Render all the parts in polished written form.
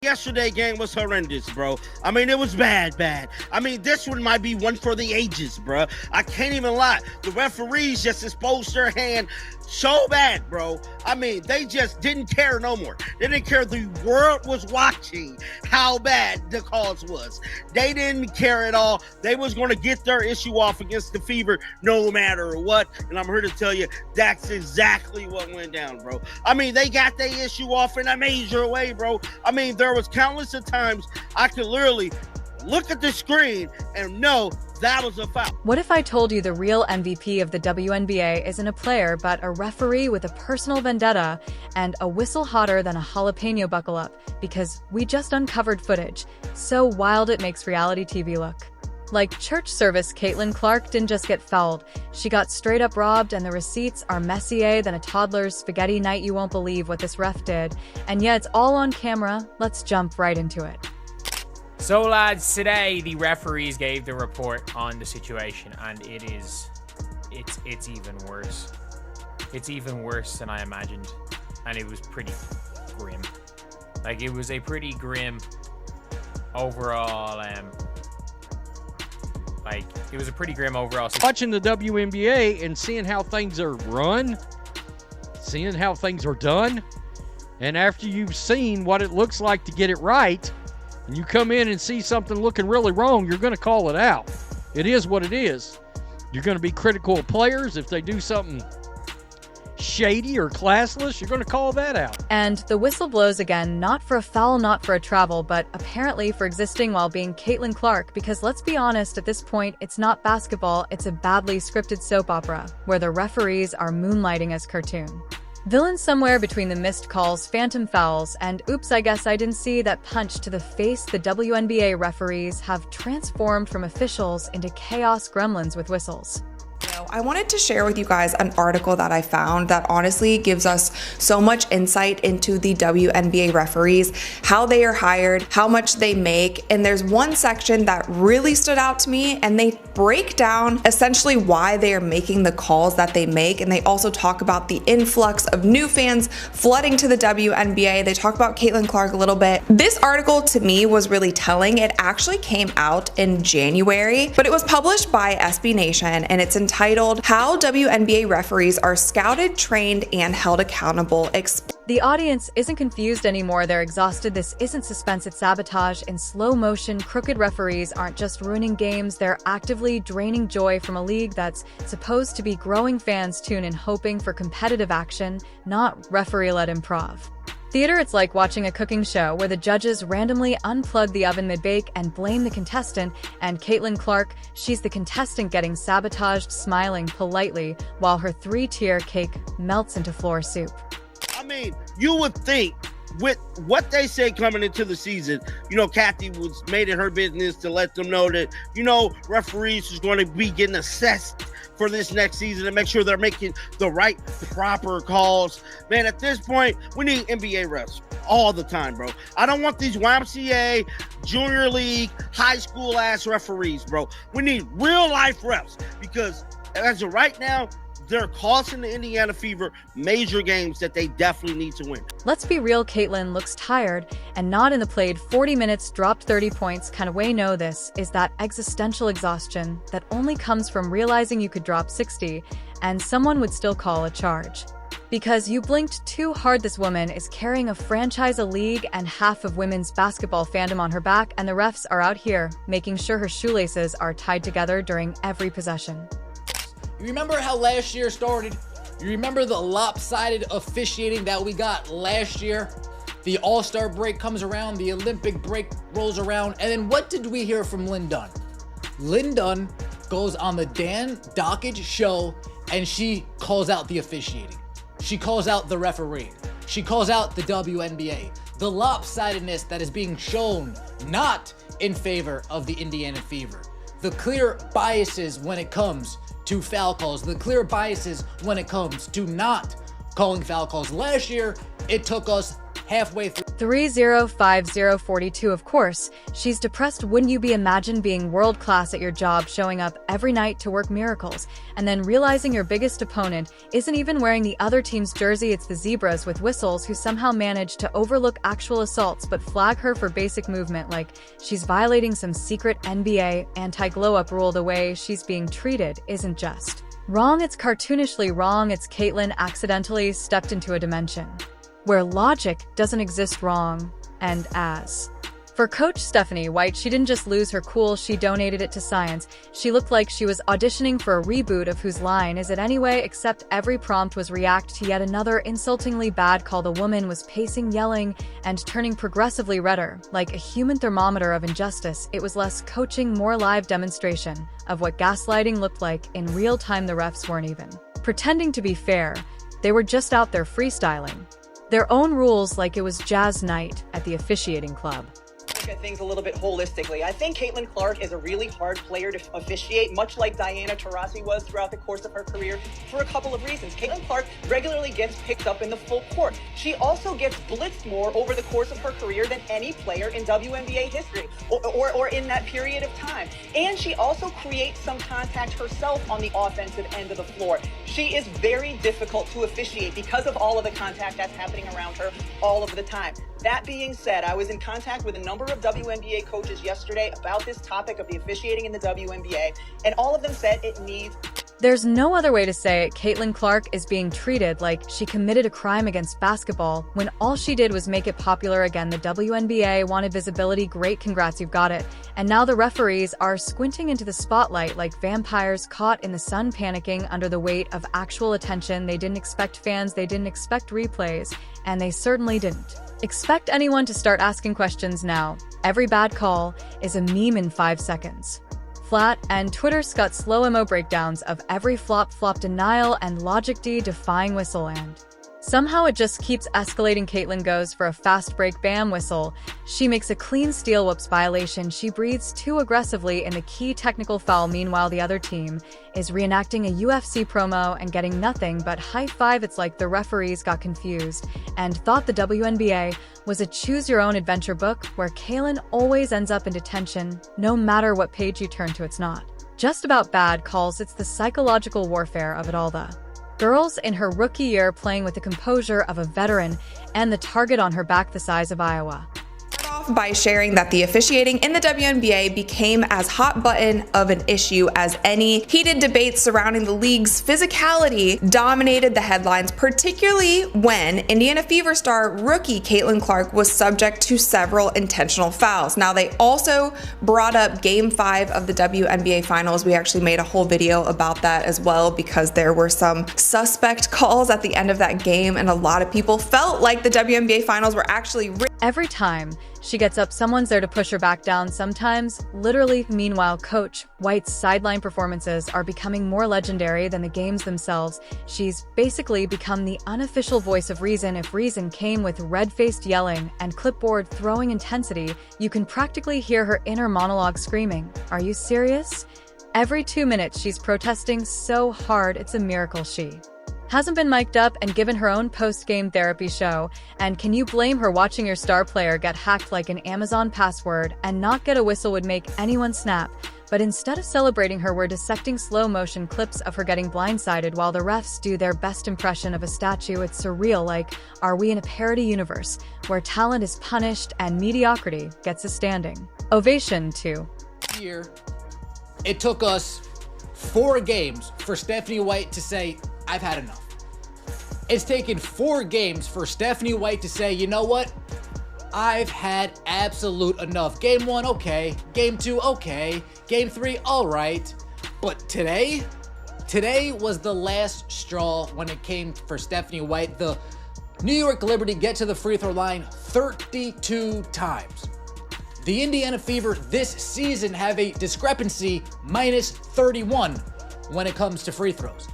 Yesterday game was horrendous, bro. I mean, it was bad. I mean, this one might be one for the ages, bro. I can't even lie. The referees just exposed their hand so bad, bro. I mean, they just didn't care no more. They didn't care. The world was watching how bad the calls was. They didn't care at all. They was going to get their issue off against the Fever no matter what. And I'm here to tell you, that's exactly what went down, bro. I mean, they got their issue off in a major way, bro. I mean, there was countless of times I could literally look at the screen and know that was a foul. What if I told you the real MVP of the WNBA isn't a player, but a referee with a personal vendetta and a whistle hotter than a jalapeno buckle up? Because we just uncovered footage so wild it makes reality TV look. Like church service, Caitlin Clark didn't just get fouled. She got straight up robbed, and the receipts are messier than a toddler's spaghetti night. You won't believe what this ref did. And yeah, it's all on camera. Let's jump right into it. So lads, today the referees gave the report on the situation, and it's even worse. It's even worse than I imagined, and it was pretty grim. Like, it was a pretty grim overall it was a pretty grim overall situation. Watching the WNBA and seeing how things are run, seeing how things are done, and after you've seen what it looks like to get it right, and you come in and see something looking really wrong, you're going to call it out. It is what it is. You're going to be critical of players. If they do something shady or classless, you're going to call that out. And the whistle blows again, not for a foul, not for a travel, but apparently for existing while being Caitlin Clark, because let's be honest, at this point, it's not basketball, it's a badly scripted soap opera, where the referees are moonlighting as cartoon villains somewhere between the missed calls, phantom fouls, and oops, I guess I didn't see that punch to the face. The WNBA referees have transformed from officials into chaos gremlins with whistles. I wanted to share with you guys an article that I found that honestly gives us so much insight into the WNBA referees, how they are hired, how much they make, and there's one section that really stood out to me, and they break down essentially why they are making the calls that they make, and they also talk about the influx of new fans flooding to the WNBA. They talk about Caitlin Clark a little bit. This article to me was really telling. It actually came out in January, but it was published by SB Nation, and it's entitled How WNBA Referees Are Scouted, Trained, and Held Accountable. The audience isn't confused anymore, they're exhausted. This isn't suspense, it's sabotage in slow motion. Crooked referees aren't just ruining games, they're actively draining joy from a league that's supposed to be growing fans tune in hoping for competitive action, not referee-led improv. Theater, it's like watching a cooking show where the judges randomly unplug the oven mid-bake and blame the contestant, and Caitlin Clark, she's the contestant getting sabotaged, smiling politely while her 3-tier cake melts into floor soup. I mean, you would think with what they say coming into the season, Kathy was made it her business to let them know that, referees is going to be getting assessed for this next season to make sure they're making the right, proper calls. Man, at this point, we need NBA refs all the time, bro. I don't want these YMCA, junior league, high school ass referees, bro. We need real life refs because as of right now, they're costing the Indiana Fever major games that they definitely need to win. Let's be real, Caitlin looks tired and not in the played 40 minutes, dropped 30 points kind of way. No, this is that existential exhaustion that only comes from realizing you could drop 60 and someone would still call a charge. Because you blinked too hard. This woman is carrying a franchise, a league, and half of women's basketball fandom on her back, and the refs are out here making sure her shoelaces are tied together during every possession. You remember how last year started? You remember the lopsided officiating that we got last year? The All-Star break comes around, the Olympic break rolls around, and then what did we hear from Lynn Dunn? Lynn Dunn goes on the Dan Dockage show, and she calls out the officiating. She calls out the referee. She calls out the WNBA. The lopsidedness that is being shown not in favor of the Indiana Fever. The clear biases when it comes to foul calls, the clear biases when it comes to not calling foul calls. Last year, it took us halfway through. 305042. Of course, she's depressed. Wouldn't you be? Imagine being world class at your job, showing up every night to work miracles, and then realizing your biggest opponent isn't even wearing the other team's jersey. It's the Zebras with whistles who somehow manage to overlook actual assaults but flag her for basic movement like she's violating some secret NBA anti-glow-up rule. The way she's being treated isn't just wrong, it's cartoonishly wrong. It's Caitlyn accidentally stepped into a dimension where logic doesn't exist. Wrong. And as for Coach Stephanie White, she didn't just lose her cool, she donated it to science. She looked like she was auditioning for a reboot of Whose Line Is It Anyway, except every prompt was react to yet another insultingly bad call. The woman was pacing, yelling, and turning progressively redder, like a human thermometer of injustice. It was less coaching, more live demonstration of what gaslighting looked like in real time. The refs weren't even pretending to be fair, they were just out there freestyling their own rules like it was jazz night at the officiating club. Look at things a little bit holistically. I think Caitlin Clark is a really hard player to officiate, much like Diana Taurasi was throughout the course of her career, for a couple of reasons. Caitlin Clark regularly gets picked up in the full court. She also gets blitzed more over the course of her career than any player in WNBA history or in that period of time. And she also creates some contact herself on the offensive end of the floor. She is very difficult to officiate because of all of the contact that's happening around her all of the time. That being said, I was in contact with a number of WNBA coaches yesterday about this topic of the officiating in the WNBA, and all of them said it needs... There's no other way to say it. Caitlyn Clark is being treated like she committed a crime against basketball when all she did was make it popular again. The WNBA wanted visibility. Great, congrats, you've got it. And now the referees are squinting into the spotlight like vampires caught in the sun, panicking under the weight of actual attention. They didn't expect fans, they didn't expect replays, and they certainly didn't expect anyone to start asking questions now. Every bad call is a meme in 5 seconds. Flat, and Twitter's got slow-mo breakdowns of every flop, denial, and logic defying whistle, and somehow it just keeps escalating. Caitlyn goes for a fast break, bam, whistle. She makes a clean steal, whoops, violation. She breathes too aggressively in the key technical foul. Meanwhile, the other team is reenacting a UFC promo and getting nothing but high five. It's like the referees got confused and thought the WNBA was a choose-your-own-adventure book where Caitlyn always ends up in detention. No matter what page you turn to, it's not just about bad calls, it's the psychological warfare of it all. The girls in her rookie year playing with the composure of a veteran and the target on her back the size of Iowa. By sharing that the officiating in the WNBA became as hot button of an issue as any. Heated debates surrounding the league's physicality dominated the headlines, particularly when Indiana Fever star rookie Caitlin Clark was subject to several intentional fouls. Now, they also brought up Game 5 of the WNBA Finals. We actually made a whole video about that as well because there were some suspect calls at the end of that game, and a lot of people felt like the WNBA Finals were actually every time she gets up, someone's there to push her back down, sometimes literally. Meanwhile, Coach White's sideline performances are becoming more legendary than the games themselves. She's basically become the unofficial voice of reason. If reason came with red-faced yelling and clipboard throwing intensity, you can practically hear her inner monologue screaming, "Are you serious?" Every 2 minutes she's protesting so hard it's a miracle she hasn't been mic'd up and given her own post-game therapy show. And can you blame her? Watching your star player get hacked like an Amazon password and not get a whistle would make anyone snap. But instead of celebrating her, we're dissecting slow-motion clips of her getting blindsided while the refs do their best impression of a statue. It's surreal. Like, are we in a parody universe where talent is punished and mediocrity gets a standing ovation too? Here, it took us 4 games for Stephanie White to say, "I've had enough." It's taken 4 games for Stephanie White to say, "You know what? I've had absolute enough." Game 1, okay. Game 2, okay. Game 3, all right. But today was the last straw when it came for Stephanie White. The New York Liberty get to the free throw line 32 times. The Indiana Fever this season have a discrepancy minus 31 when it comes to free throws.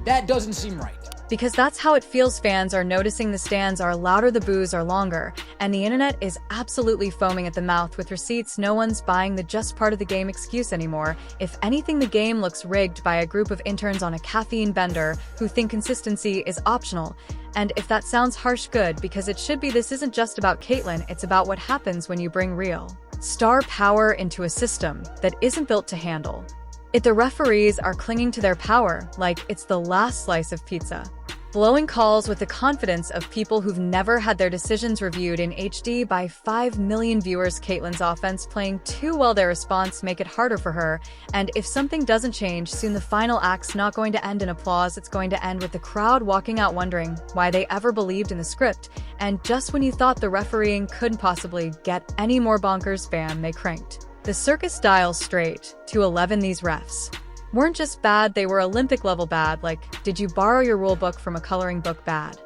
That doesn't seem right. Because that's how it feels. Fans are noticing, the stands are louder, the boos are longer, and the internet is absolutely foaming at the mouth with receipts. No one's buying the just part of the game excuse anymore. If anything, the game looks rigged by a group of interns on a caffeine bender who think consistency is optional. And if that sounds harsh, good, because it should be. This isn't just about Caitlyn, it's about what happens when you bring real star power into a system that isn't built to handle it. The referees are clinging to their power like it's the last slice of pizza, blowing calls with the confidence of people who've never had their decisions reviewed in HD by 5 million viewers. Caitlyn's offense playing too well, their response make it harder for her, and if something doesn't change soon, the final act's not going to end in applause. It's going to end with the crowd walking out wondering why they ever believed in the script. And just when you thought the refereeing couldn't possibly get any more bonkers, bam, they cranked the circus dial straight to 11. These refs weren't just bad, they were Olympic level bad. Like, did you borrow your rule book from a coloring book bad?